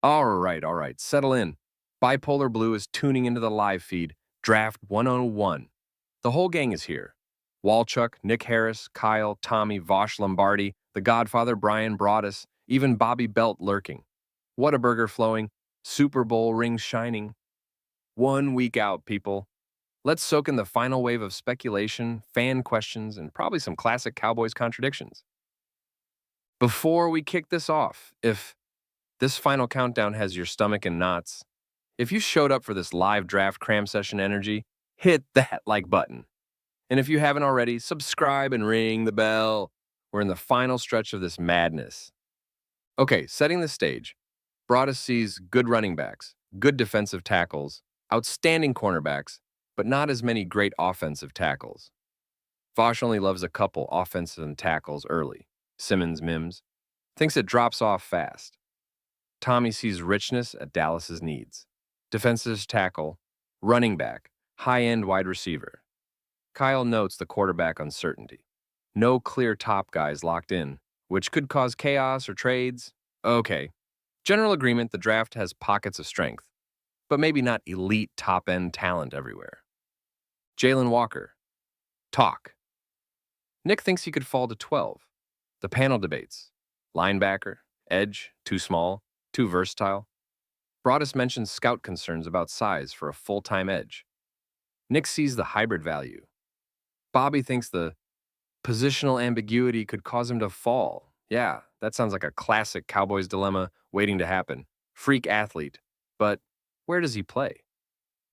All right, settle in. Bipolar Blue is tuning into the live feed, Draft 101. The whole gang is here. Walchuk, Nick Harris, Kyle, Tommy, Voch Lombardi, the Godfather, Bryan, Broaddus, even Bobby Belt lurking. Whataburger flowing, Super Bowl rings shining. 1 week out, people. Let's soak in the final wave of speculation, fan questions, and probably some classic Cowboys contradictions. Before we kick this off, if this final countdown has your stomach in knots, if you showed up for this live draft cram session energy, hit that like button. And if you haven't already, subscribe and ring the bell. We're in the final stretch of this madness. Okay, setting the stage. Broaddus sees good running backs, good defensive tackles, outstanding cornerbacks, but not as many great offensive tackles. Voch only loves a couple offensive tackles early. Simmons, Mims. Thinks it drops off fast. Tommy sees richness at Dallas's needs. Defensive tackle, running back, high-end wide receiver. Kyle notes the quarterback uncertainty. No clear top guys locked in, which could cause chaos or trades. Okay. General agreement the draft has pockets of strength, but maybe not elite top-end talent everywhere. Jaylen Walker. Talk. Nick thinks he could fall to 12. The panel debates. Linebacker, edge, too small, too versatile. Broaddus mentions scout concerns about size for a full-time edge. Nick sees the hybrid value. Bobby thinks the positional ambiguity could cause him to fall. Yeah, that sounds like a classic Cowboys dilemma waiting to happen. Freak athlete, but where does he play?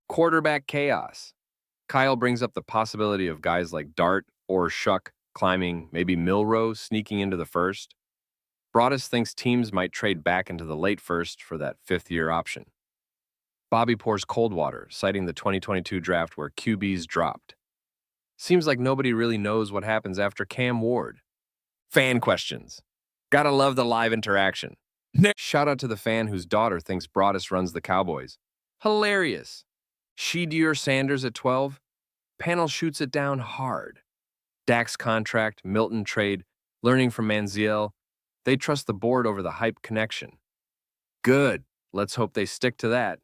Quarterback chaos. Kyle brings up the possibility of guys like Dart or Shuck climbing, maybe Milrow sneaking into the first. Broaddus thinks teams might trade back into the late first for that fifth-year option. Bobby pours cold water, citing the 2022 draft where QBs dropped. Seems like nobody really knows what happens after Cam Ward. Fan questions. Gotta love the live interaction. Shout out to the fan whose daughter thinks Broaddus runs the Cowboys. Hilarious. Shedeur Sanders at 12. Panel shoots it down hard. Dak's contract, Milton trade, learning from Manziel. They trust the board over the hype connection. Good. Let's hope they stick to that.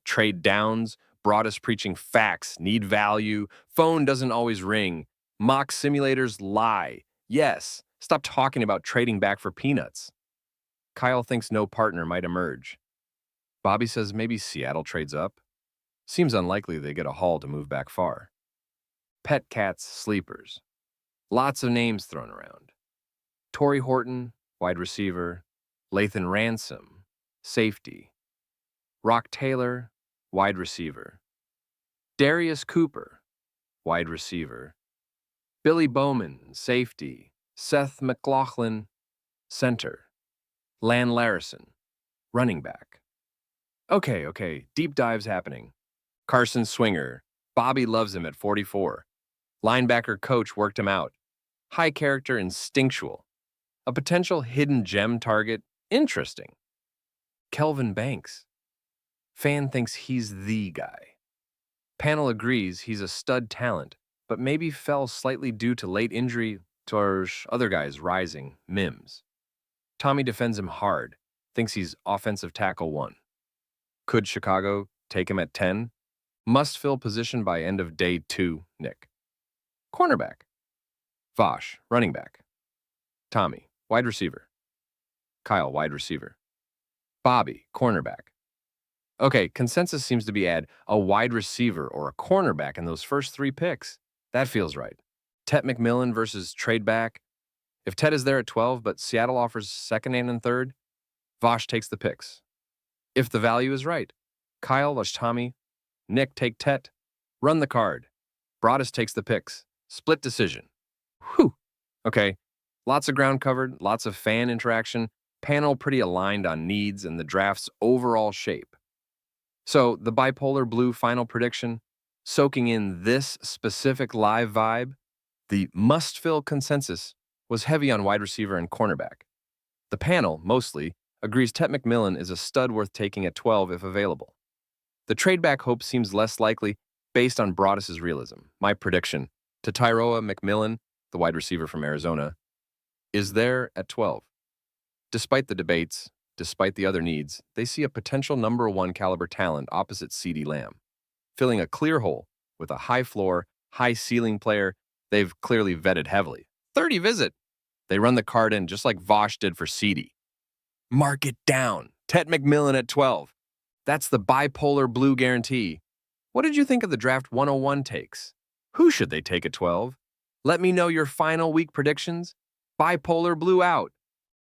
Trade downs, Broaddus preaching facts, need value, phone doesn't always ring, mock simulators lie. Yes, stop talking about trading back for peanuts. Kyle thinks no partner might emerge. Bobby says maybe Seattle trades up. Seems unlikely they get a haul to move back far. Pet cats, sleepers. Lots of names thrown around. Torrey Horton, wide receiver. Lathan Ransom, safety. Rock Taylor, wide receiver. Darius Cooper, wide receiver. Billy Bowman, safety. Seth McLaughlin, center. Lan Larison, running back. Okay, deep dives happening. Carson Swinger, Bobby loves him at 44. Linebacker coach worked him out. High character, instinctual. A potential hidden gem target, interesting. Kelvin Banks. Fan thinks he's the guy. Panel agrees he's a stud talent, but maybe fell slightly due to late injury to other guys rising, Mims. Tommy defends him hard, thinks he's offensive tackle 1. Could Chicago take him at 10? Must fill position by end of day 2, Nick. Cornerback. Voch, running back. Tommy, wide receiver. Kyle, wide receiver. Bobby, cornerback. Okay, consensus seems to be add a wide receiver or a cornerback in those first 3 picks. That feels right. Tet McMillan versus trade back. If Tet is there at 12, but Seattle offers second and third, Voch takes the picks. If the value is right, Kyle, Tommy, Nick take Tet, run the card. Broaddus takes the picks. Split decision. Whew. Okay, lots of ground covered, lots of fan interaction, panel pretty aligned on needs and the draft's overall shape. So, the Bipolar Blue final prediction, soaking in this specific live vibe, the must-fill consensus was heavy on wide receiver and cornerback. The panel, mostly, agrees Tet McMillan is a stud worth taking at 12 if available. The trade-back hope seems less likely based on Broaddus' realism. My prediction, Tetairoa McMillan, the wide receiver from Arizona, is there at 12. Despite the debates, Despite the other needs, they see a potential number one caliber talent opposite CeeDee Lamb, filling a clear hole with a high floor, high ceiling player they've clearly vetted heavily. 30 visit. They run the card in just like Voch did for CeeDee. Mark it down. Tet McMillan at 12. That's the Bipolar Blue guarantee. What did you think of the Draft 101 takes? Who should they take at 12? Let me know your final week predictions. Bipolar Blue out.